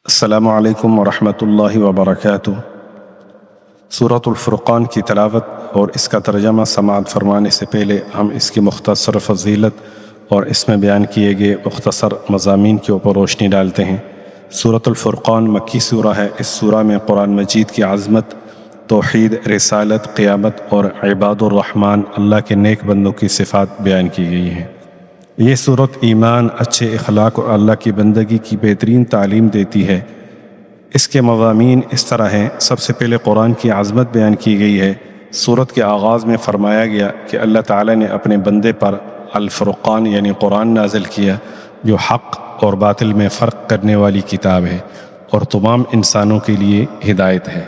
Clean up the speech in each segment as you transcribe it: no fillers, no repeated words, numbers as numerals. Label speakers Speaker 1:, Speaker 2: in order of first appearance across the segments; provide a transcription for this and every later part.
Speaker 1: السلام علیکم ورحمۃ اللہ وبرکاتہ۔ سورۃ الفرقان کی تلاوت اور اس کا ترجمہ سماعت فرمانے سے پہلے ہم اس کی مختصر فضیلت اور اس میں بیان کیے گئے مختصر مضامین کے اوپر روشنی ڈالتے ہیں۔ سورۃ الفرقان مکی سورہ ہے۔ اس سورہ میں قرآن مجید کی عظمت، توحید، رسالت، قیامت اور عباد الرحمن اللہ کے نیک بندوں کی صفات بیان کی گئی ہیں۔ یہ سورت ایمان، اچھے اخلاق اور اللہ کی بندگی کی بہترین تعلیم دیتی ہے۔ اس کے مضامین اس طرح ہیں۔ سب سے پہلے قرآن کی عظمت بیان کی گئی ہے۔ سورت کے آغاز میں فرمایا گیا کہ اللہ تعالیٰ نے اپنے بندے پر الفرقان یعنی قرآن نازل کیا، جو حق اور باطل میں فرق کرنے والی کتاب ہے اور تمام انسانوں کے لیے ہدایت ہے۔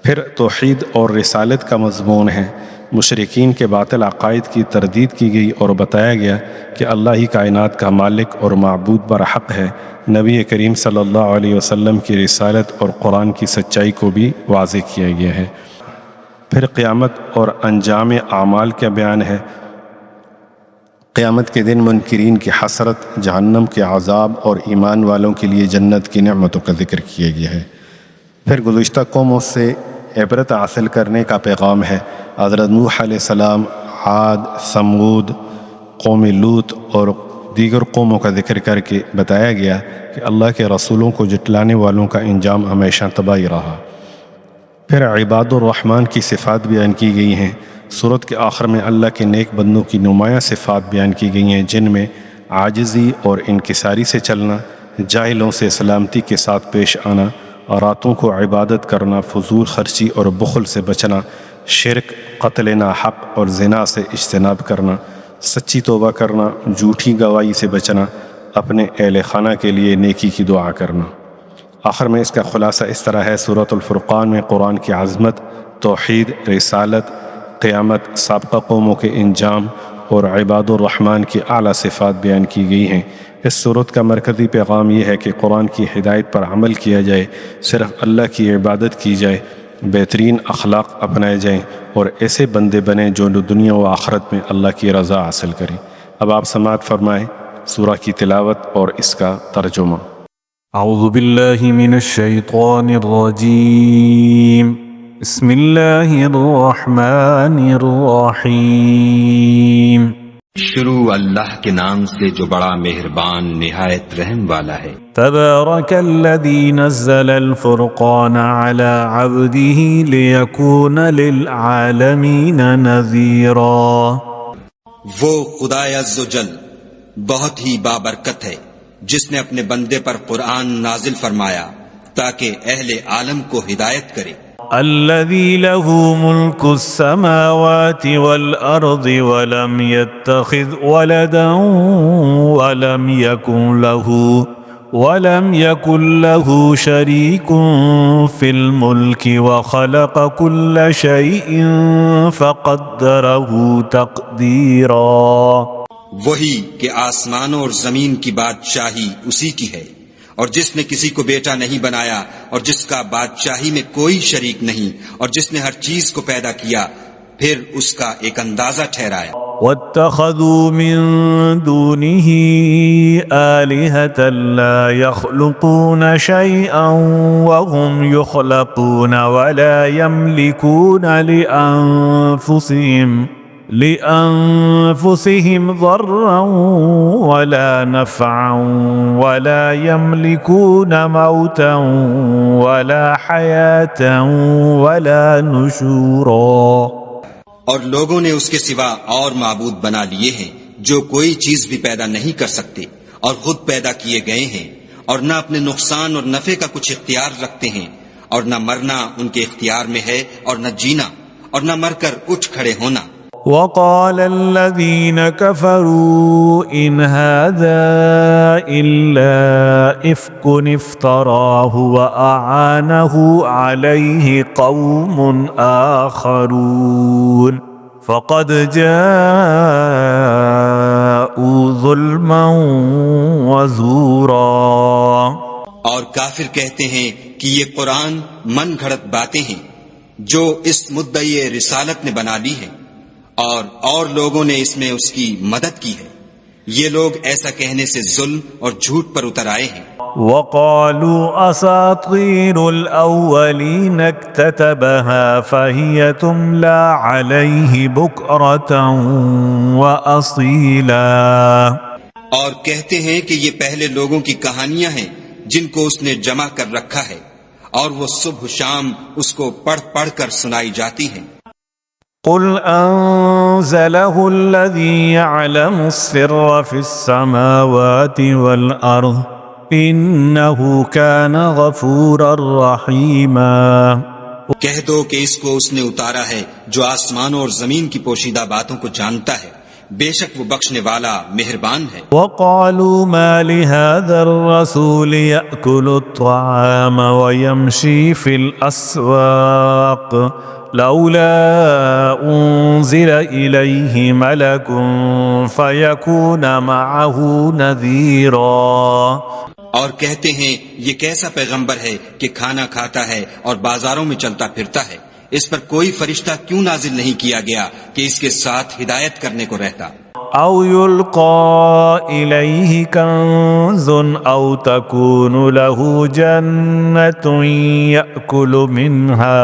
Speaker 1: پھر توحید اور رسالت کا مضمون ہے۔ مشرکین کے باطل عقائد کی تردید کی گئی اور بتایا گیا کہ اللہ ہی کائنات کا مالک اور معبود برحق ہے۔ نبی کریم صلی اللہ علیہ وسلم کی رسالت اور قرآن کی سچائی کو بھی واضح کیا گیا ہے۔ پھر قیامت اور انجام اعمال کا بیان ہے۔ قیامت کے دن منکرین کی حسرت، جہنم کے عذاب اور ایمان والوں کے لیے جنت کی نعمتوں کا ذکر کیا گیا ہے۔ پھر گزشتہ قوموں سے عبرت حاصل کرنے کا پیغام ہے۔ حضرت نوح علیہ السلام، عاد، ثمود، قوم لوط اور دیگر قوموں کا ذکر کر کے بتایا گیا کہ اللہ کے رسولوں کو جھٹلانے والوں کا انجام ہمیشہ تباہی رہا۔ پھر عباد الرحمن کی صفات بیان کی گئی ہیں۔ سورت کے آخر میں اللہ کے نیک بندوں کی نمایاں صفات بیان کی گئی ہیں، جن میں عاجزی اور انکساری سے چلنا، جاہلوں سے سلامتی کے ساتھ پیش آنا، راتوں کو عبادت کرنا، فضول خرچی اور بخل سے بچنا، شرک، قتل ناحق اور زنا سے اجتناب کرنا، سچی توبہ کرنا، جھوٹی گواہی سے بچنا، اپنے اہل خانہ کے لیے نیکی کی دعا کرنا۔ آخر میں اس کا خلاصہ اس طرح ہے۔ سورۃ الفرقان میں قرآن کی عظمت، توحید، رسالت، قیامت، سابقہ قوموں کے انجام اور عباد الرحمن کی اعلیٰ صفات بیان کی گئی ہیں۔ اس سورت کا مرکزی پیغام یہ ہے کہ قرآن کی ہدایت پر عمل کیا جائے، صرف اللہ کی عبادت کی جائے، بہترین اخلاق اپنائے جائیں اور ایسے بندے بنیں جو دنیا و آخرت میں اللہ کی رضا حاصل کریں۔ اب آپ سماعت فرمائیں سورہ کی تلاوت اور اس کا ترجمہ۔
Speaker 2: اعوذ باللہ من الشیطان الرجیم، بسم اللہ الرحمن الرحیم۔
Speaker 3: شروع اللہ کے نام سے جو بڑا مہربان نہایت رحم والا ہے۔
Speaker 2: تبارک الذی نزل الفرقان علی عبدہ لیکون للعالمین نذیرا۔
Speaker 3: وہ خدا عز و جل بہت ہی بابرکت ہے جس نے اپنے بندے پر قرآن نازل فرمایا تاکہ اہل عالم کو ہدایت کرے۔
Speaker 2: الذي له ملك السماوات والأرض ولم يتخذ ولدا ولم يكن له شريك في الملك وخلق كل شيء فقدره تقديرا۔
Speaker 3: وہی کہ آسمانوں اور زمین کی بادشاہی اسی کی ہے، اور جس نے کسی کو بیٹا نہیں بنایا اور جس کا بادشاہی میں کوئی شریک نہیں، اور جس نے ہر چیز کو پیدا کیا پھر اس کا ایک اندازہ ٹھہرایا۔
Speaker 2: واتخذوا من دونه آلهة لا يخلقون شيئا وهم يخلقون ولا يملكون لأنفسهم ضرا ولا نفعا ولا يملكون موتا ولا حياة ولا نشورا۔
Speaker 3: اور لوگوں نے اس کے سوا اور معبود بنا لیے ہیں جو کوئی چیز بھی پیدا نہیں کر سکتے اور خود پیدا کیے گئے ہیں، اور نہ اپنے نقصان اور نفع کا کچھ اختیار رکھتے ہیں، اور نہ مرنا ان کے اختیار میں ہے اور نہ جینا، اور نہ مر کر اٹھ کھڑے ہونا۔
Speaker 2: وقال الذين كفروا إن هذا إلا إفك افتراه وأعانه عليه قوم آخرون فقد جاءوا ظلما وزورا۔
Speaker 3: اور کافر کہتے ہیں کہ یہ قرآن من گھڑت باتیں ہیں جو اس مدعی رسالت نے بنا لی ہے، اور لوگوں نے اس میں اس کی مدد کی ہے، یہ لوگ ایسا کہنے سے ظلم اور جھوٹ پر اتر آئے ہیں۔
Speaker 2: وقالوا اساطير الاولين اكتتبها فهي تملى عليه بكرة واصيلا،
Speaker 3: اور کہتے ہیں کہ یہ پہلے لوگوں کی کہانیاں ہیں جن کو اس نے جمع کر رکھا ہے، اور وہ صبح شام اس کو پڑھ پڑھ کر سنائی جاتی ہیں۔
Speaker 2: قل انزله الذي يعلم السر في السماوات والارض انه كان غفورا رحيما۔
Speaker 3: کہہ دو کہ اس کو اس نے اتارا ہے جو آسمانوں اور زمین کی پوشیدہ باتوں کو جانتا ہے، بے شک وہ بخشنے والا مہربان ہے۔
Speaker 2: وقالوا ما لهذا الرسول يأكل الطعام ويمشي في الأسواق لولا أنزل إليه ملك فيكون معه نذيرا۔
Speaker 3: اور کہتے ہیں یہ کیسا پیغمبر ہے کہ کھانا کھاتا ہے اور بازاروں میں چلتا پھرتا ہے، اس پر کوئی فرشتہ کیوں نازل نہیں کیا گیا کہ اس کے ساتھ ہدایت کرنے کو رہتا؟
Speaker 2: او يلقى إليه كنز او تكون له جنة يأكل منها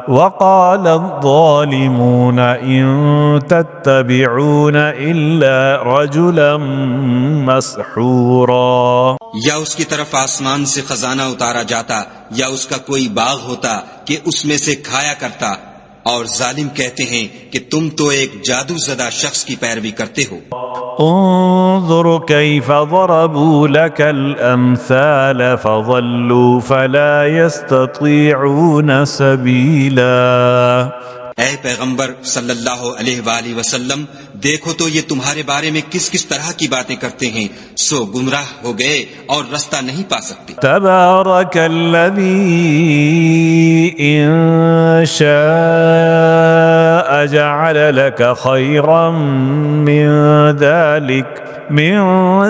Speaker 2: وقال الظالمون إن تتبعون إلا رجلا مسحورا۔
Speaker 3: یا اس کی طرف آسمان سے خزانہ اتارا جاتا یا اس کا کوئی باغ ہوتا کہ اس میں سے کھایا کرتا، اور ظالم کہتے ہیں کہ تم تو ایک جادو زدہ شخص کی پیروی کرتے ہو۔
Speaker 2: انظر كيف ضربوا لك الأمثال فضلوا فلا يستطيعون سبيلا۔
Speaker 3: اے پیغمبر صلی اللہ علیہ وآلہ وسلم، دیکھو تو یہ تمہارے بارے میں کس کس طرح کی باتیں کرتے ہیں، سو گمراہ ہو گئے اور رستہ نہیں پا سکتے۔
Speaker 2: تبارك الذي إن شاء جعل لك خيرا من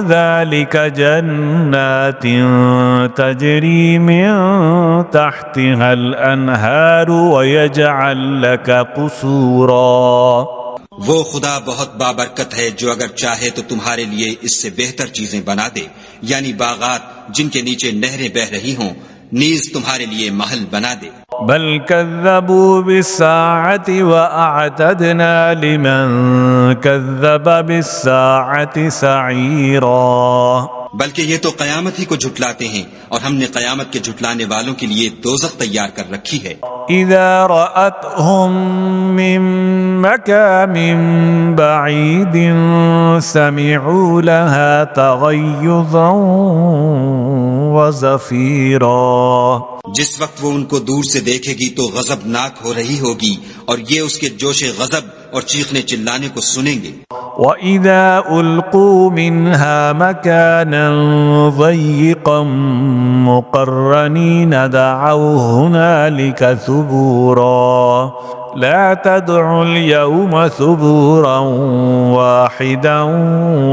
Speaker 2: ذلك جنات تجري من تحتها الأنهار ويجعل لك قصورا۔
Speaker 3: وہ خدا بہت بابرکت ہے جو اگر چاہے تو تمہارے لیے اس سے بہتر چیزیں بنا دے، یعنی باغات جن کے نیچے نہریں بہہ رہی ہوں، نیز تمہارے لیے محل بنا دے۔
Speaker 2: بل كذبوا بالساعة وأعتدنا لمن كذب بالساعة سعيرا۔
Speaker 3: بلکہ یہ تو قیامت ہی کو جھٹلاتے ہیں، اور ہم نے قیامت کے جھٹلانے والوں کے لیے دوزخ تیار کر رکھی ہے۔
Speaker 2: إذا رأتهم من مكان بعيد سمعوا لها تغيظا وزفيرا۔
Speaker 3: جس وقت وہ ان کو دور سے دیکھے گی تو غضبناک ہو رہی ہوگی، اور یہ اس کے جوش غضب اور چیخنے چلانے کو سنیں گے۔
Speaker 2: وَإِذَا أُلْقُوا مِنْهَا مَكَانًا ضَيِّقًا مُقَرَّنِينَ دَعَوْا هُنَالِكَ ثُبُورًا لَا تَدْعُوا الْيَوْمَ ثُبُورًا وَاحِدًا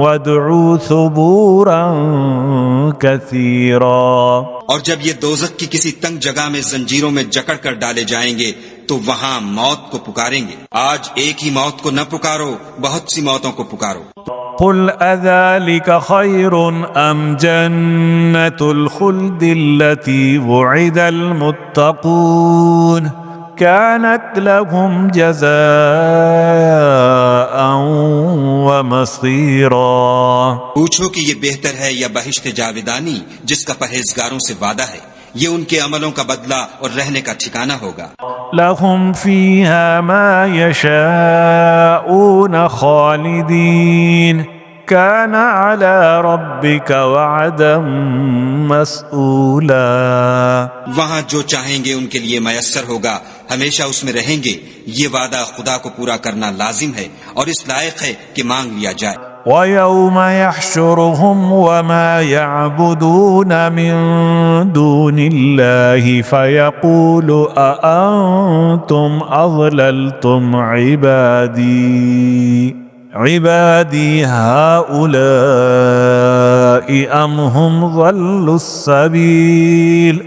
Speaker 2: وَادْعُوا ثُبُورًا كَثِيرًا۔
Speaker 3: اور جب یہ دوزخ کی کسی تنگ جگہ میں زنجیروں میں جکڑ کر ڈالے جائیں گے تو وہاں موت کو پکاریں گے، آج ایک ہی موت کو نہ پکارو، بہت سی موتوں کو پکارو۔
Speaker 2: قل أذلك خير أم جنة الخلد التي وعد المتقون كانت لهم جزاء ومصيرا۔
Speaker 3: پوچھو کہ یہ بہتر ہے یا بہشت جاودانی جس کا پرہیزگاروں سے وعدہ ہے، یہ ان کے عملوں کا بدلہ اور رہنے کا ٹھکانہ ہوگا۔
Speaker 2: لهم فيها ما يشاءون خالدين كان على ربك وعدا مسئولا۔
Speaker 3: وہاں جو چاہیں گے ان کے لیے میسر ہوگا، ہمیشہ اس میں رہیں گے، یہ وعدہ خدا کو پورا کرنا لازم ہے اور اس لائق ہے کہ مانگ لیا جائے۔
Speaker 2: وَيَوْمَ يَحْشُرُهُمْ وَمَا يَعْبُدُونَ مِن دُونِ اللَّهِ فَيَقُولُ أَأَنْتُمْ أَضْلَلْتُمْ عِبَادِي هَؤُلَاءِ أَمْ هُمْ ضَلُّوا السَّبِيلَ۔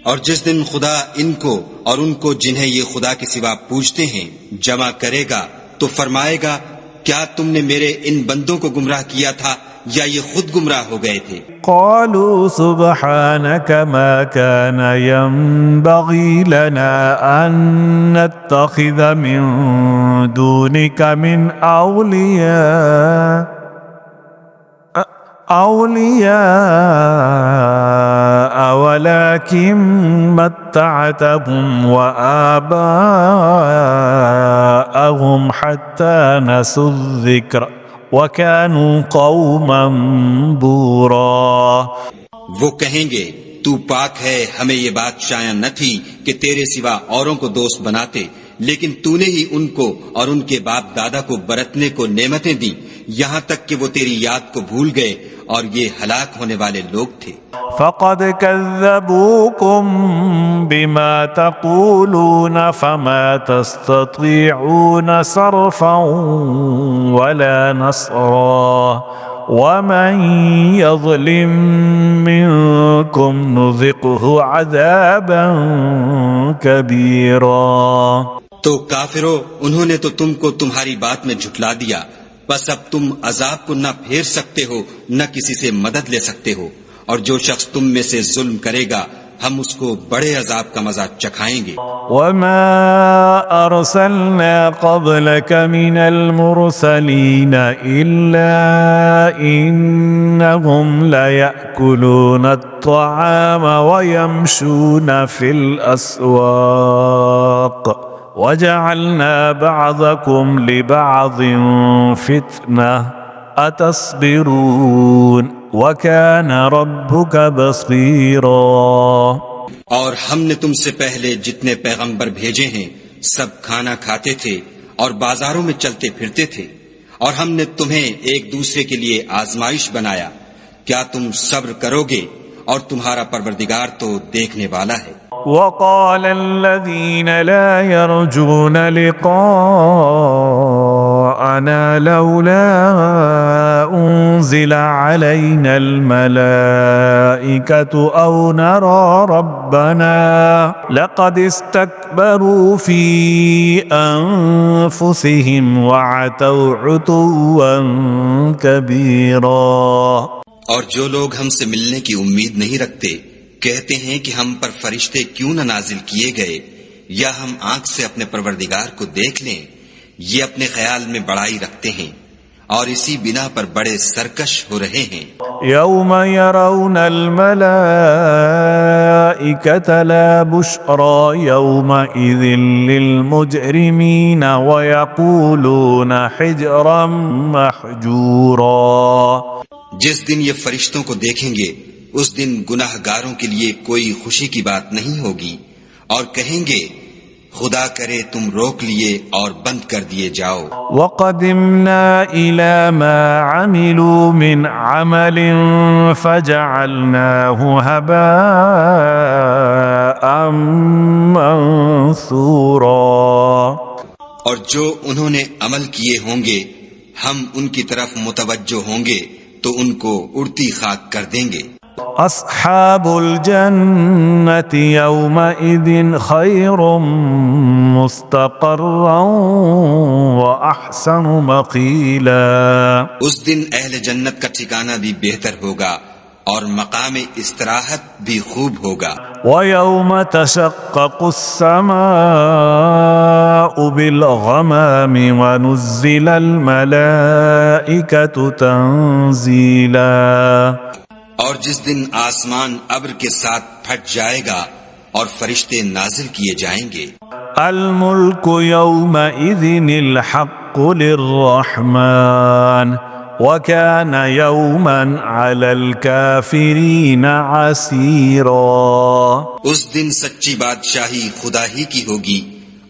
Speaker 3: اور جس دن خدا ان کو اور ان کو جنہیں یہ خدا کے سوا پوجتے ہیں جمع کرے گا تو فرمائے گا، کیا تم نے میرے ان بندوں کو گمراہ کیا تھا یا یہ خود گمراہ ہو گئے تھے؟
Speaker 2: قالوا سبحانك ما كان ينبغي لنا أن نتخذ من دونك من أولياء ولكن متعتهم وآباءهم حتى نسوا الذكر وَكَانُوا قَوْمًا بُورًا.
Speaker 3: وہ کہیں گے تو پاک ہے، ہمیں یہ بات شایع نہ تھی کہ تیرے سوا اوروں کو دوست بناتے، لیکن تو نے ہی ان کو اور ان کے باپ دادا کو برتنے کو نعمتیں دی، یہاں تک کہ وہ تیری یاد کو بھول گئے، اور یہ ہلاک ہونے والے لوگ تھے.
Speaker 2: فَقَدْ كَذَّبُوكُمْ بِمَا تَقُولُونَ فَمَا تَسْتَطِيعُونَ صَرْفًا وَلَا نَصْرًا وَمَنْ يَظْلِمْ مِنْكُمْ نُذِقْهُ عَذَابًا كَبِيرًا.
Speaker 3: تو کافرو، انہوں نے تو تم کو تمہاری بات میں جھٹلا دیا، بس اب تم عذاب کو نہ پھیر سکتے ہو نہ کسی سے مدد لے سکتے ہو، اور جو شخص تم میں سے ظلم کرے گا ہم اس کو بڑے عذاب کا مزہ چکھائیں گے.
Speaker 2: وَمَا أَرْسَلْنَا قَبْلَكَ مِنَ الْمُرْسَلِينَ إِلَّا إِنَّهُمْ لَيَأْكُلُونَ الطَّعَامَ وَيَمْشُونَ فِي الْأَسْوَاقِ وَجَعَلْنَا بَعْضَكُمْ لِبَعْضٍ فِتْنَةً أَتَصْبِرُونَ وَكَانَ رَبُّكَ بَصِيرًا.
Speaker 3: اور ہم نے تم سے پہلے جتنے پیغمبر بھیجے ہیں سب کھانا کھاتے تھے اور بازاروں میں چلتے پھرتے تھے، اور ہم نے تمہیں ایک دوسرے کے لیے آزمائش بنایا. کیا تم صبر کرو گے؟ اور تمہارا پروردگار تو دیکھنے والا ہے.
Speaker 2: وقال الذين لا يرجون لقاءنا لولا أنزل علينا الملائكة أو نرى ربنا لقد استكبروا في أنفسهم وعتوا عتوا كبيرا.
Speaker 3: اور جو لوگ ہم سے ملنے کی امید نہیں رکھتے کہتے ہیں کہ ہم پر فرشتے کیوں نہ نازل کیے گئے یا ہم آنکھ سے اپنے پروردگار کو دیکھ لیں. یہ اپنے خیال میں بڑائی رکھتے ہیں اور اسی بنا پر بڑے سرکش ہو رہے ہیں.
Speaker 2: يوم يرون الملائكة لا بشرى يومئذ للمجرمين ويقولون حجرا محجورا.
Speaker 3: جس دن یہ فرشتوں کو دیکھیں گے اس دن گناہ گاروں کے لیے کوئی خوشی کی بات نہیں ہوگی، اور کہیں گے خدا کرے تم روک لیے اور بند کر دیے جاؤ.
Speaker 2: وَقَدِمْنَا إِلَى مَا عَمِلُوا مِنْ عَمَلٍ فَجَعَلْنَاهُ هَبَاءً مَنْثُورًا.
Speaker 3: اور جو انہوں نے عمل کیے ہوں گے ہم ان کی طرف متوجہ ہوں گے تو ان کو اڑتی خاک کر دیں گے.
Speaker 2: أصحاب الجنة يومئذ خير مستقرا وأحسن مقيلا.
Speaker 3: اس دن اہل جنت کا ٹھکانہ بھی بہتر ہوگا اور مقام استراحت بھی خوب ہوگا.
Speaker 2: ويوم تشقق السماء بالغمام ونزل الملائكة تنزيلا.
Speaker 3: اور جس دن آسمان ابر کے ساتھ پھٹ جائے گا اور فرشتے نازل کیے جائیں گے.
Speaker 2: الملك يومئذ الحق للرحمن وكان يوما على الكافرين عسيرا.
Speaker 3: اس دن سچی بادشاہی خدا ہی کی ہوگی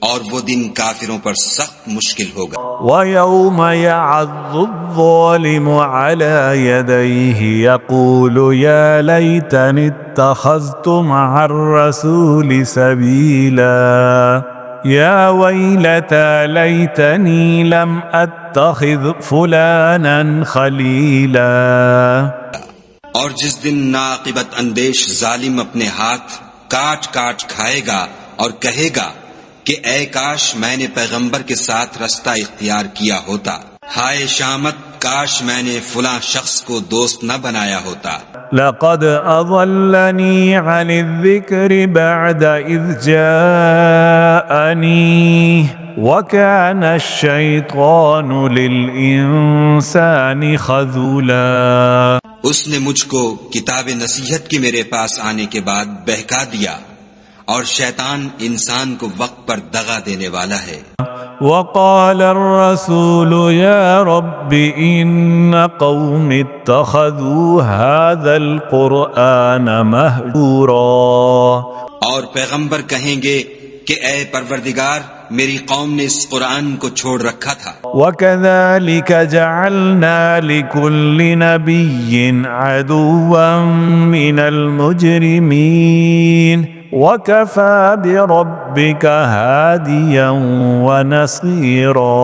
Speaker 3: اور وہ دن کافروں پر سخت مشکل ہوگا.
Speaker 2: وَيَوْمَ يَعَضُّ الظَّالِمُ عَلَى يَدَيْهِ يَقُولُ يَا لَيْتَنِي اتَّخَذْتُ مَعَ الرَّسُولِ سَبِيلًا يَا وَيْلَتَى لَيْتَنِي لَمْ أَتَّخِذْ فُلَانًا خَلِيلًا.
Speaker 3: اور جس دن ناعاقبت اندیش ظالم اپنے ہاتھ کاٹ کاٹ کھائے گا اور کہے گا کہ اے کاش میں نے پیغمبر کے ساتھ رستہ اختیار کیا ہوتا. ہائے شامت، کاش میں نے فلاں شخص کو دوست نہ بنایا ہوتا.
Speaker 2: لقد أضلني عن الذكر بعد إذ جاءني وكان الشيطان للإنسان خذولا.
Speaker 3: اس نے مجھ کو کتاب نصیحت کے میرے پاس آنے کے بعد بہکا دیا، اور شیطان انسان کو وقت پر دغا دینے والا ہے.
Speaker 2: وقال الرسول يا رب إن قوم اتخذوا هذا القرآن مهجورا.
Speaker 3: اور پیغمبر کہیں گے کہ اے پروردگار، میری قوم نے اس قرآن کو چھوڑ رکھا تھا.
Speaker 2: وكذلك جعلنا لكل نبي عدوا من المجرمين وكفى بربك هاديا ونصيرا.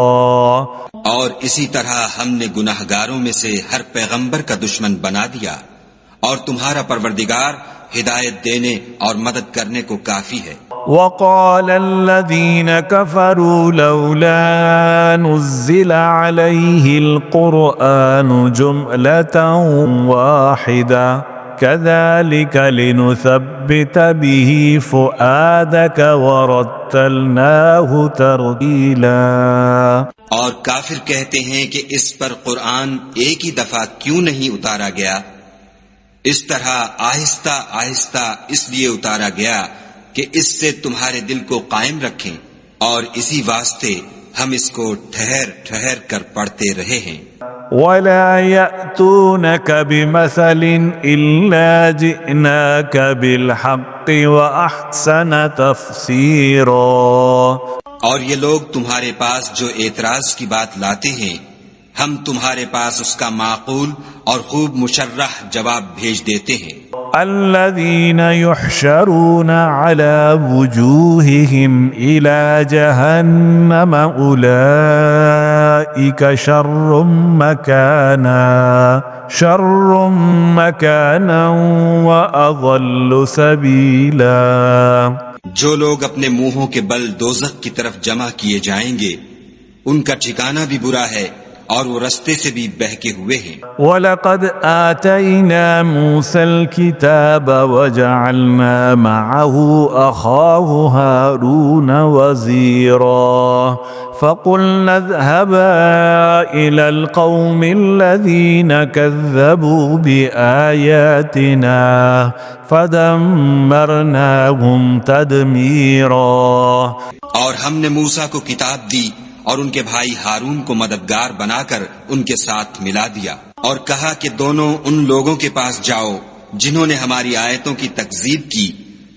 Speaker 3: اور اسی طرح ہم نے گناہگاروں میں سے ہر پیغمبر کا دشمن بنا دیا، اور تمہارا پروردگار ہدایت دینے اور مدد کرنے کو کافی ہے.
Speaker 2: وقال الذين كفروا لولا نزل عليه القرآن جملة واحدة كذلك لنثبت به فؤادك ورتلناه ترتيلا.
Speaker 3: اور کافر کہتے ہیں کہ اس پر قرآن ایک ہی دفعہ کیوں نہیں اتارا گیا؟ اس طرح آہستہ آہستہ اس لیے اتارا گیا کہ اس سے تمہارے دل کو قائم رکھیں، اور اسی واسطے ہم اس کو ٹھہر ٹھہر کر پڑھتے رہے ہیں.
Speaker 2: ولا يأتونك بمثل إلا جئناك بالحق وأحسن تفسيرا.
Speaker 3: اور یہ لوگ تمہارے پاس جو اعتراض کی بات لاتے ہیں، ہم تمہارے پاس اس کا معقول اور خوب مشرح جواب بھیج دیتے ہیں.
Speaker 2: الذين يحشرون على وجوههم إلى جهنم أولئك شر مكانا وأضل سبيلا.
Speaker 3: جو لوگ اپنے منہوں کے بل دوزخ کی طرف جمع کیے جائیں گے، ان کا ٹھکانہ بھی برا ہے اور وہ رستے سے بھی بہکے ہوئے ہیں.
Speaker 2: وَلَقَدْ آتَيْنَا مُوسَى الْكِتَابَ وَجَعَلْنَا مَعَهُ أَخَاهُ هَارُونَ وَزِيرًا فَقُلْنَا اذْهَبَا إِلَى الْقَوْمِ الَّذِينَ كَذَّبُوا بِآيَاتِنَا فَدَمَّرْنَاهُمْ تَدْمِيرًا.
Speaker 3: اور ہم نے موسیٰ کو کتاب دی اور ان کے بھائی ہارون کو مددگار بنا کر ان کے ساتھ ملا دیا، اور کہا کہ دونوں ان لوگوں کے پاس جاؤ جنہوں نے ہماری آیتوں کی تکذیب کی.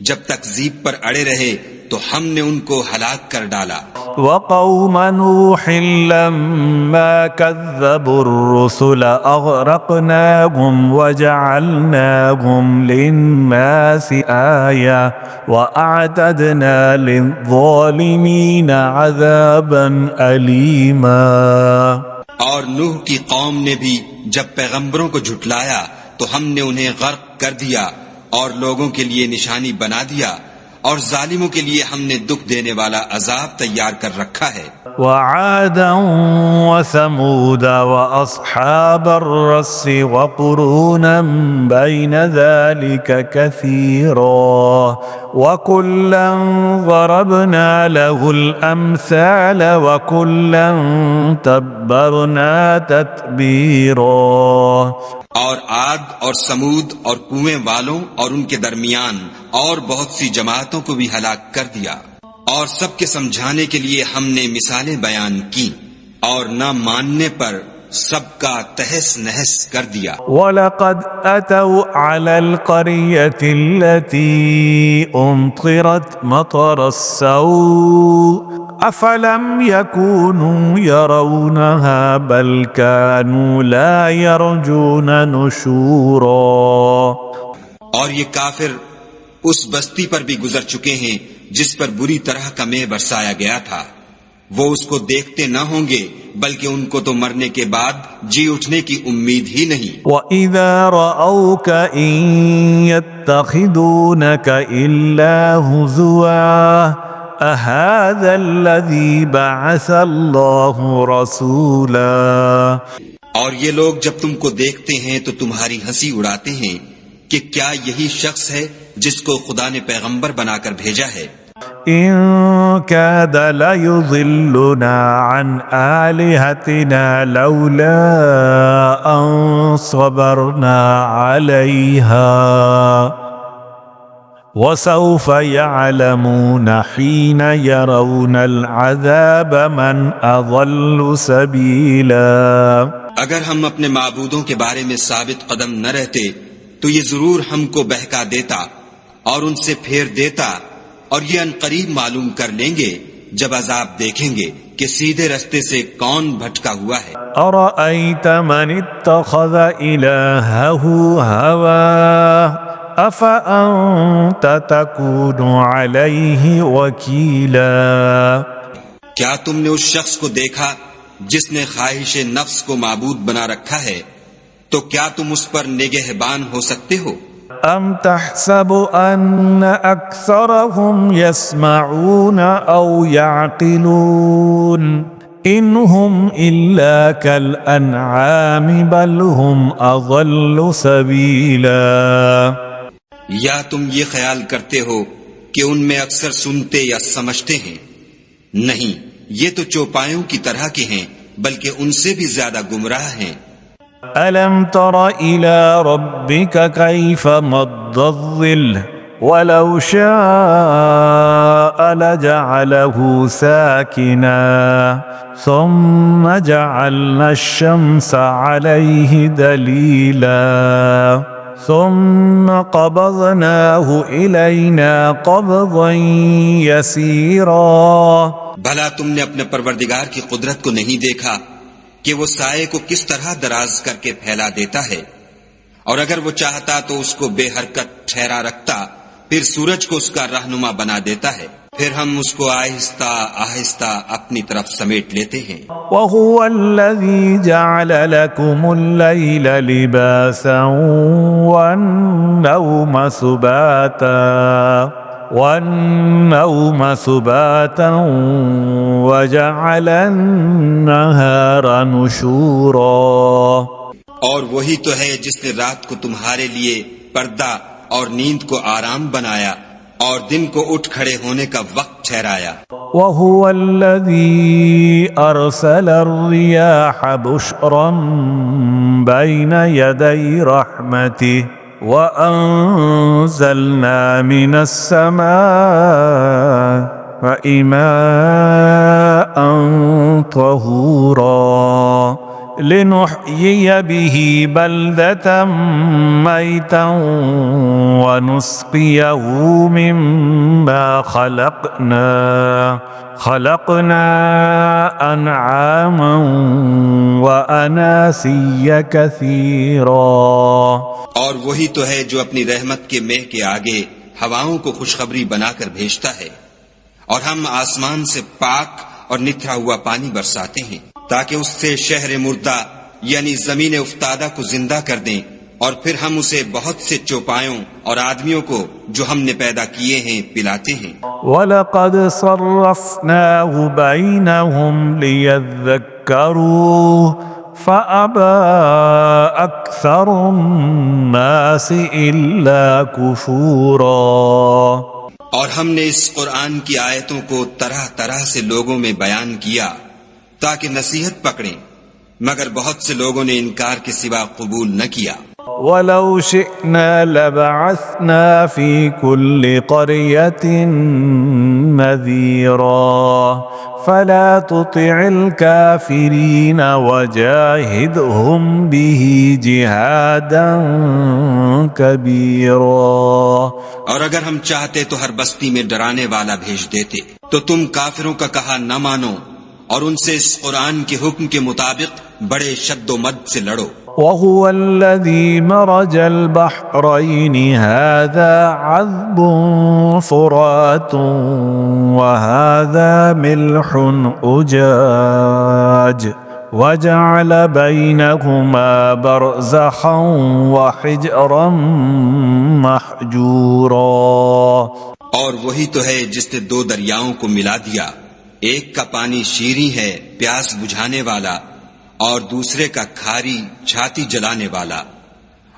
Speaker 3: جب تکذیب پر اڑے رہے تو ہم نے ان کو ہلاک کر ڈالا.
Speaker 2: وقوم نوح لما كذبوا الرسل أغرقناهم وجعلناهم للناس آية وأعتدنا للظالمين عذابا أليما.
Speaker 3: اور نوح کی قوم نے بھی جب پیغمبروں کو جھٹلایا تو ہم نے انہیں غرق کر دیا اور لوگوں کے لیے نشانی بنا دیا، اور ظالموں کے لیے ہم نے دکھ دینے والا عذاب تیار کر رکھا ہے.
Speaker 2: وعادا وثمود وأصحاب الرس وقرونا بين ذلك كثيرا وكلا ضربنا له الأمثال وكلا تبرنا تتبيرا.
Speaker 3: اور عاد اور سمود اور کنویں والوں اور ان کے درمیان اور بہت سی جماعتوں کو بھی ہلاک کر دیا، اور سب کے سمجھانے کے لیے ہم نے مثالیں بیان کی، اور نہ ماننے پر سب کا تہس نہس کر دیا.
Speaker 2: وَلَقَدْ أَتَوْا عَلَى الْقَرْيَةِ الَّتِي أُمْطِرَتْ مَطَرَ السَّوْءِ أَفَلَمْ يَكُونُوا يَرَوْنَهَا بَلْ كَانُوا لَا يَرْجُونَ نُشُورًا.
Speaker 3: اور یہ کافر اس بستی پر بھی گزر چکے ہیں جس پر بری طرح کا مے برسایا گیا تھا، وہ اس کو دیکھتے نہ ہوں گے بلکہ ان کو تو مرنے کے بعد جی اٹھنے کی امید ہی نہیں.
Speaker 2: وَإِذَا رَأَوْكَ إِن يَتَّخِذُونَكَ إِلَّا هُزُوًا أهذا الذي بعث الله رسولا
Speaker 3: اور یہ لوگ جب تم کو دیکھتے ہیں تو تمہاری ہنسی اڑاتے ہیں کہ کیا یہی شخص ہے جس کو خدا نے پیغمبر بنا کر بھیجا ہے؟
Speaker 2: إن كاد ليضلنا عن آلهتنا لولا أن صبرنا عليها وسوف يعلمون حين يرون العذاب من أضل سبيلا.
Speaker 3: اگر ہم اپنے معبودوں کے بارے میں ثابت قدم نہ رہتے تو یہ ضرور ہم کو بہکا دیتا اور ان سے پھیر دیتا، اور یہ عنقریب معلوم کر لیں گے جب عذاب دیکھیں گے کہ سیدھے رستے سے کون بھٹکا ہوا ہے.
Speaker 2: أرأيت من اتخذ إلهه هواه أفأنت تكون عليه وكيلا.
Speaker 3: کیا تم نے اس شخص کو دیکھا جس نے خواہش نفس کو معبود بنا رکھا ہے، تو کیا تم اس پر نگہبان ہو سکتے ہو؟
Speaker 2: أم تحسب أن أكثرهم يسمعون أو يعقلون إن هم إلا كالأنعام بل هم أضل سبيلا.
Speaker 3: یا تم یہ خیال کرتے ہو کہ ان میں اکثر سنتے یا سمجھتے ہیں؟ نہیں، یہ تو چوپایوں کی طرح کے ہیں، بلکہ ان سے بھی زیادہ گمراہ ہیں.
Speaker 2: ألم تر إلى ربك كيف مد الظل ولو شاء لجعله ساكنا ثم جعلنا الشمس عليه دليلا ثم قبضناه إلينا قبضا يسيرا.
Speaker 3: بھلا تم نے اپنے پروردگار کی قدرت کو نہیں دیکھا کہ وہ سائے کو کس طرح دراز کر کے پھیلا دیتا ہے، اور اگر وہ چاہتا تو اس کو بے حرکت ٹھہرا رکھتا، پھر سورج کو اس کا رہنما بنا دیتا ہے، پھر ہم اس کو آہستہ آہستہ اپنی طرف سمیٹ لیتے ہیں.
Speaker 2: وهو الذي جعل لكم الليل لباسا والنوم سباتا وجعل النهار نشورا.
Speaker 3: اور وہی تو ہے جس نے رات کو تمہارے لیے پردہ اور نیند کو آرام بنایا اور دن کو اٹھ کھڑے ہونے کا وقت ٹھہرایا.
Speaker 2: وهو الذي أرسل الرياح بشرا بين يدي رحمته وأنزلنا من السماء ماء طهورا لنحيي به بلدة ميتا ونسقيه مما خلقنا أنعاما وأناسيا كثيرا.
Speaker 3: اور وہی تو ہے جو اپنی رحمت کے مہ کے آگے ہواؤں کو خوشخبری بنا کر بھیجتا ہے، اور ہم آسمان سے پاک اور نتھرا ہوا پانی برساتے ہیں تاکہ اس سے شہر مردہ یعنی زمین افتادہ کو زندہ کر دیں، اور پھر ہم اسے بہت سے چوپایوں اور آدمیوں کو جو ہم نے پیدا کیے ہیں پلاتے ہیں.
Speaker 2: وَلَقَدْ صَرَّفْنَاهُ بَيْنَهُمْ لِيَذَّكَّرُوا فَأَبَى أَكْثَرُ النَّاسِ إِلَّا كُفُورًا.
Speaker 3: اور ہم نے اس قرآن کی آیتوں کو طرح طرح سے لوگوں میں بیان کیا تاکہ نصیحت پکڑیں، مگر بہت سے لوگوں نے انکار کے سوا قبول نہ کیا.
Speaker 2: وَلَوْ شِئْنَا لَبَعَثْنَا فِي كُلِّ قَرْيَةٍ نَذِيرًا فَلَا تُطِعِ الْكَافِرِينَ وَجَاهِدْهُمْ بِهِ جِهَادًا كَبِيرًا.
Speaker 3: اور اگر ہم چاہتے تو ہر بستی میں ڈرانے والا بھیج دیتے، تو تم کافروں کا کہا نہ مانو اور ان سے اس قرآن کے حکم کے مطابق بڑے شد و مد سے لڑو.
Speaker 2: وهو الذي مرج البحرين هذا عذب فرات وهذا ملح أجاج وجعل بينهما برزخا وحجرا محجورا.
Speaker 3: اور اور وہی تو ہے جس نے دو دریاؤں کو ملا دیا، ایک کا پانی شیریں ہے پیاس بجھانے والا، اور دوسرے کا کھاری چھاتی جلانے والا،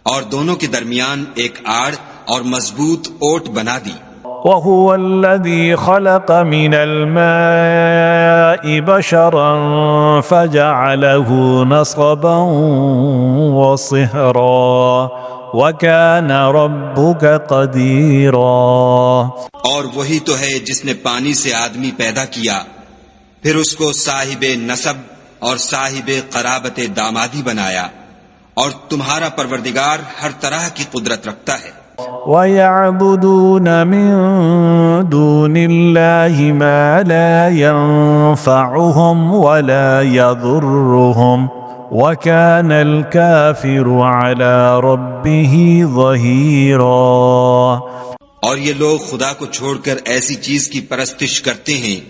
Speaker 3: اور دونوں کے درمیان ایک آڑ اور مضبوط اوٹ بنا دی۔
Speaker 2: وهو الذي خلق من الماء بشرا فجعله نصبا وصهرا وكان ربك قديرا۔
Speaker 3: اور وہی تو ہے جس نے پانی سے آدمی پیدا کیا، پھر اس کو صاحب نسب اور صاحب قرابت دامادی بنایا، اور تمہارا پروردگار ہر طرح کی قدرت رکھتا ہے۔
Speaker 2: وَيَعْبُدُونَ مِن دُونِ اللَّهِ مَا لَا يَنفَعُهُمْ وَلَا يَضُرُّهُمْ وَكَانَ الْكَافِرُ عَلَى رَبِّهِ ظَهِيرًا۔
Speaker 3: اور یہ لوگ خدا کو چھوڑ کر ایسی چیز کی پرستش کرتے ہیں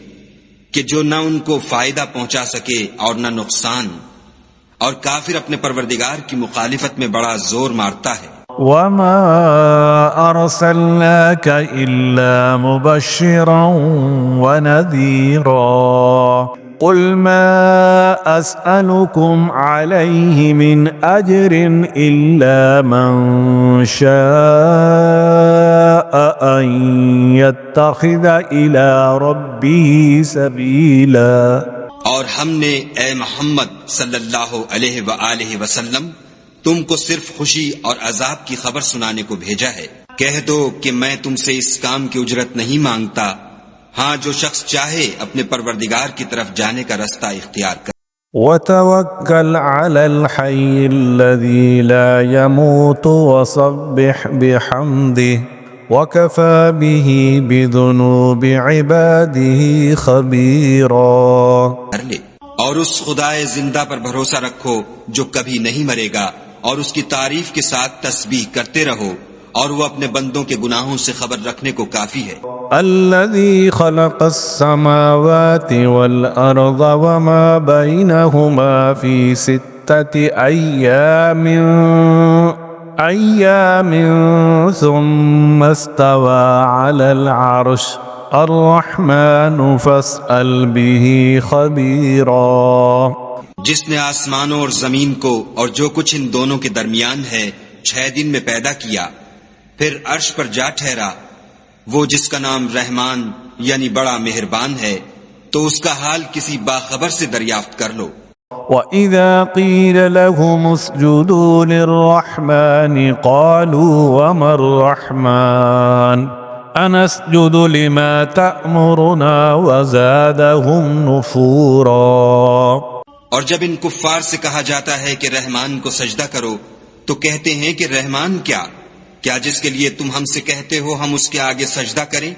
Speaker 3: کہ جو نہ ان کو فائدہ پہنچا سکے اور نہ نقصان، اور کافر اپنے پروردگار کی مخالفت میں بڑا زور مارتا ہے۔
Speaker 2: وَمَا أَرْسَلْنَاكَ إِلَّا مُبَشِّرًا وَنَذِيرًا قُلْ مَا أَسْأَلُكُمْ عَلَيْهِ مِنْ أَجْرٍ إِلَّا مَنْ شَاءَ أَنْ يَتَّخِذَ إِلَى رَبِّهِ سَبِيلًا۔
Speaker 3: اور ہم نے اے محمد صلی اللہ علیہ وآلہ وسلم تم کو صرف خوشی اور عذاب کی خبر سنانے کو بھیجا ہے۔ کہہ دو کہ میں تم سے اس کام کی اجرت نہیں مانگتا، ہاں جو شخص چاہے اپنے پروردگار کی طرف جانے کا رستہ اختیار کر۔
Speaker 2: وَتَوَكَّلْ عَلَى الْحَيِّ الَّذِي لَا يَمُوتُ وَصَبِّحْ بِحَمْدِهِ وَكَفَى بِهِ بِذُنُوبِ عِبَادِهِ خَبِيرًا۔
Speaker 3: کر لے، اور اس خدائے زندہ پر بھروسہ رکھو جو کبھی نہیں مرے گا، اور اس کی تعریف کے ساتھ تسبیح کرتے رہو، اور وہ اپنے بندوں کے گناہوں سے خبر رکھنے کو کافی ہے۔
Speaker 2: الذي خلق السماوات والأرض وما بينهما في 6 أيام ثم استوى على العرش الرحمن فاسأل به خبيرا۔
Speaker 3: جس نے آسمانوں اور زمین کو اور جو کچھ ان دونوں کے درمیان ہے 6 دن میں پیدا کیا، پھر عرش پر جا ٹھہرا، وہ جس کا نام رحمان یعنی بڑا مہربان ہے، تو اس کا حال کسی باخبر سے دریافت کر لو۔
Speaker 2: وَإِذَا قِيلَ لَهُمُ اسْجُدُوا لِلرَّحْمَنِ قَالُوا وَمَا الرَّحْمَنُ أَنَسْجُدُ لِمَا تَأْمُرُنَا وَزَادَهُمْ نُفُورًا۔
Speaker 3: اور جب ان کفار سے کہا جاتا ہے کہ رحمان کو سجدہ کرو تو کہتے ہیں کہ رحمان کیا جس کے لیے تم ہم سے کہتے ہو ہم اس کے آگے سجدہ کریں،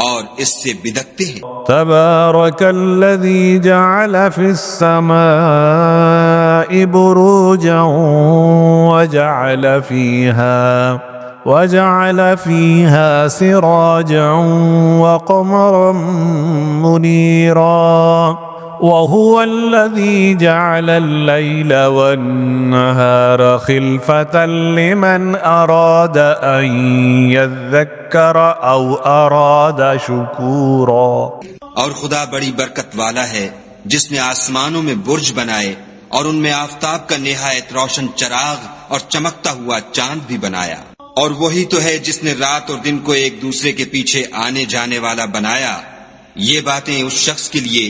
Speaker 3: اور اس سے بدکتے ہیں۔
Speaker 2: تبارك الذي جعل في السماء بروجا وجعل فيها سراجا وقمرا منيرا وهو الذي جعل الليل والنهار خلفة لمن أراد أن يذكر أو أراد شكورا۔
Speaker 3: اور خدا بڑی برکت والا ہے جس نے آسمانوں میں برج بنائے اور ان میں آفتاب کا نہایت روشن چراغ اور چمکتا ہوا چاند بھی بنایا، اور وہی تو ہے جس نے رات اور دن کو ایک دوسرے کے پیچھے آنے جانے والا بنایا۔ یہ باتیں اس شخص کے لیے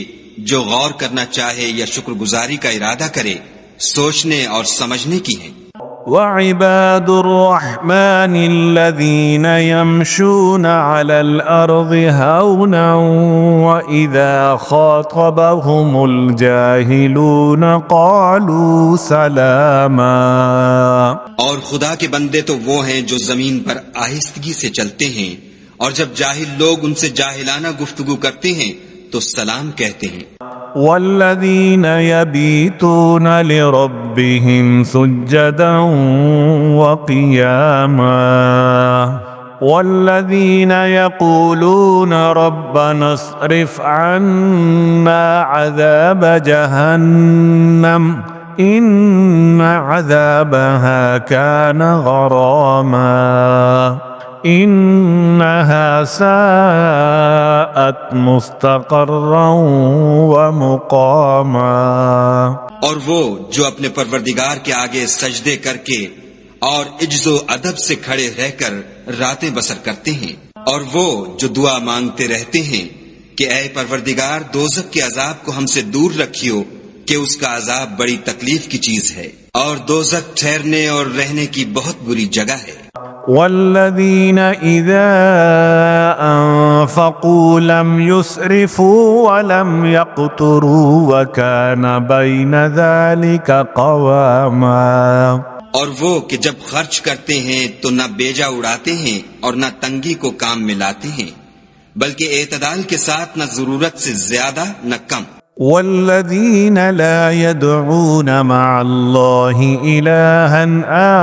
Speaker 3: جو غور کرنا چاہے یا شکر گزاری کا ارادہ کرے سوچنے اور سمجھنے کی ہیں۔
Speaker 2: وعباد الرحمن الذين يمشون على الأرض هونا وإذا خاطبهم الجاهلون قالوا سلاما۔
Speaker 3: اور خدا کے بندے تو وہ ہیں جو زمین پر آہستگی سے چلتے ہیں، اور جب جاہل لوگ ان سے جاہلانہ گفتگو کرتے ہیں تو سلام کہتے ہیں۔
Speaker 2: والذين يبيتون لربهم سجدا وقياما والذين يقولون ربنا اصرف عنا عذاب جهنم إن عذابها كان غراما إنها ساءت مستقرا ومقاما.
Speaker 3: اور وہ جو اپنے پروردگار کے آگے سجدے کر کے اور عجز و ادب سے کھڑے رہ کر راتیں بسر کرتے ہیں، اور وہ جو دعا مانگتے رہتے ہیں کہ اے پروردگار دوزخ کے عذاب کو ہم سے دور رکھیو کہ اس کا عذاب بڑی تکلیف کی چیز ہے، اور دوزخ ٹھہرنے اور رہنے کی بہت بری جگہ ہے.
Speaker 2: والذين إذا أنفقوا لم يسرفوا ولم يقتروا وكان بين ذلك قواما.
Speaker 3: اور وہ کہ جب خرچ کرتے ہیں تو نہ بیجا اڑاتے ہیں اور نہ تنگی کو کام میں لاتے ہیں، بلکہ اعتدال کے ساتھ نہ ضرورت سے زیادہ نہ کم.
Speaker 2: والذين لا يدعون مع الله إلها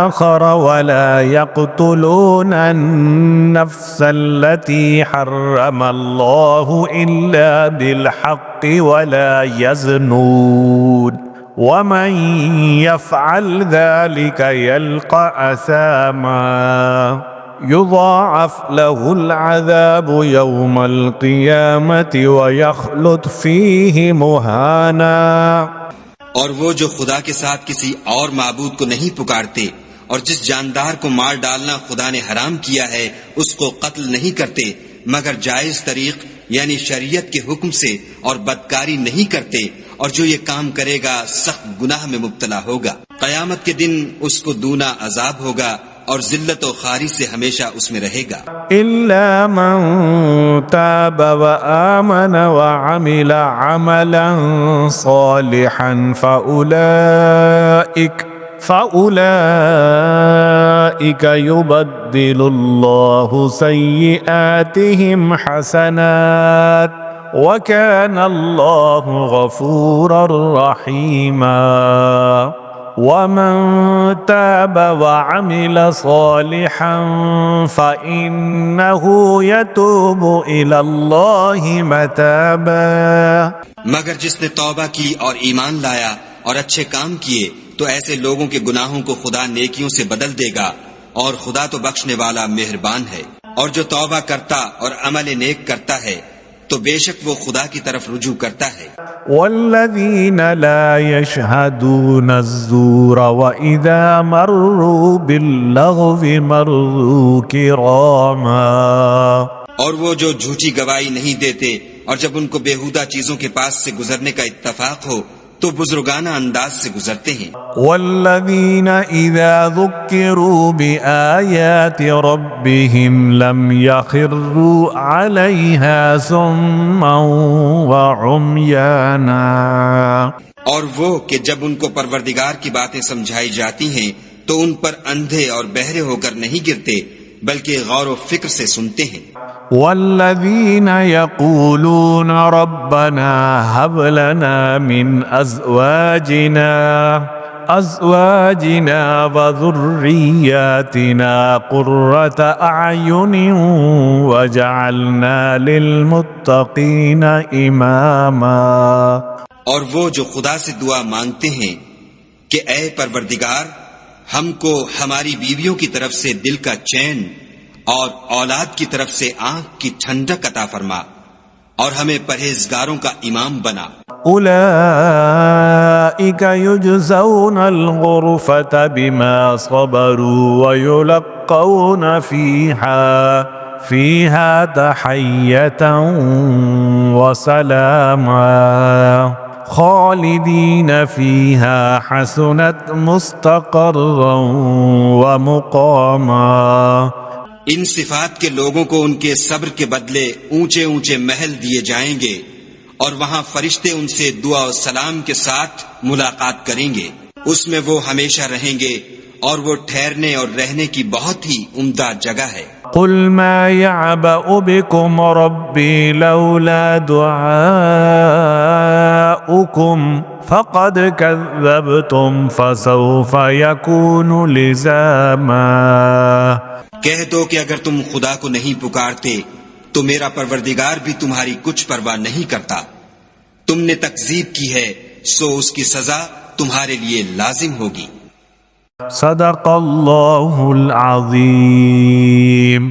Speaker 2: آخر ولا يقتلون النفس التي حرم الله إلا بالحق ولا يزنون ومن يفعل ذلك يلقى أثاما يضاعف له العذاب يوم القيامة ويخلد فيه مهانا.
Speaker 3: اور وہ جو خدا کے ساتھ کسی اور معبود کو نہیں پکارتے اور جس جاندار کو مار ڈالنا خدا نے حرام کیا ہے اس کو قتل نہیں کرتے مگر جائز طریق یعنی شریعت کے حکم سے، اور بدکاری نہیں کرتے، اور جو یہ کام کرے گا سخت گناہ میں مبتلا ہوگا. قیامت کے دن اس کو دونا عذاب ہوگا اور ذلت و خواری سے ہمیشہ اس میں رہے گا.
Speaker 2: إلا من تاب وآمن وعمل عملا صالحا فأولئك يبدل الله سيئاتهم حسنات وكان الله غفورا رحيما. ومن تاب وعمل صالحا فإنه يتوب إلى الله متابا.
Speaker 3: مگر جس نے توبہ کی اور ایمان لایا اور اچھے کام کیے تو ایسے لوگوں کے گناہوں کو خدا نیکیوں سے بدل دے گا، اور خدا تو بخشنے والا مہربان ہے. اور جو توبہ کرتا اور عمل نیک کرتا ہے تو بے شک وہ خدا کی طرف رجوع کرتا ہے.
Speaker 2: والذين لا يشهدون الزور وإذا مروا باللغو مروا كراما.
Speaker 3: اور وہ جو جھوٹی گواہی نہیں دیتے اور جب ان کو بیہودہ چیزوں کے پاس سے گزرنے کا اتفاق ہو تو بزرگانہ انداز سے گزرتے ہیں.
Speaker 2: والذين إذا ذكروا بآيات ربهم لم يخروا عليها صما وعميانا.
Speaker 3: اور وہ کہ جب ان کو پروردگار کی باتیں سمجھائی جاتی ہیں تو ان پر اندھے اور بہرے ہو کر نہیں گرتے بلکہ غور و فکر سے سنتے ہیں.
Speaker 2: والذين يقولون ربنا هب لنا من أزواجنا وذرياتنا قرة أعين وجعلنا للمتقين إماما.
Speaker 3: اور وہ جو خدا سے دعا مانگتے ہیں کہ اے پروردگار ہم کو ہماری بیویوں کی طرف سے دل کا چین اور اولاد کی طرف سے آنکھ کی ٹھنڈک عطا فرما، اور ہمیں پرہیزگاروں کا امام بنا.
Speaker 2: أولئك يجزون الغرفة بما صبروا ويلقون فيها تحية وسلاما خالدين فيها حسنت مستقرا ومقاما.
Speaker 3: ان صفات کے لوگوں کو ان کے صبر کے بدلے اونچے اونچے محل دیے جائیں گے، اور وہاں فرشتے ان سے دعا و سلام کے ساتھ ملاقات کریں گے. اس میں وہ ہمیشہ رہیں گے، اور وہ ٹھہرنے اور رہنے کی بہت ہی عمدہ جگہ ہے.
Speaker 2: قل ما يعبأ بكم ربي لولا دعاؤكم فقد كذبتم فسوف يكون لزاما.
Speaker 3: کہہ دو کہ اگر تم خدا کو نہیں پکارتے تو میرا پروردگار بھی تمہاری کچھ پرواہ نہیں کرتا. تم نے تکذیب کی ہے سو اس کی سزا تمہارے لیے لازم ہوگی.
Speaker 2: صدق اللہ العظیم.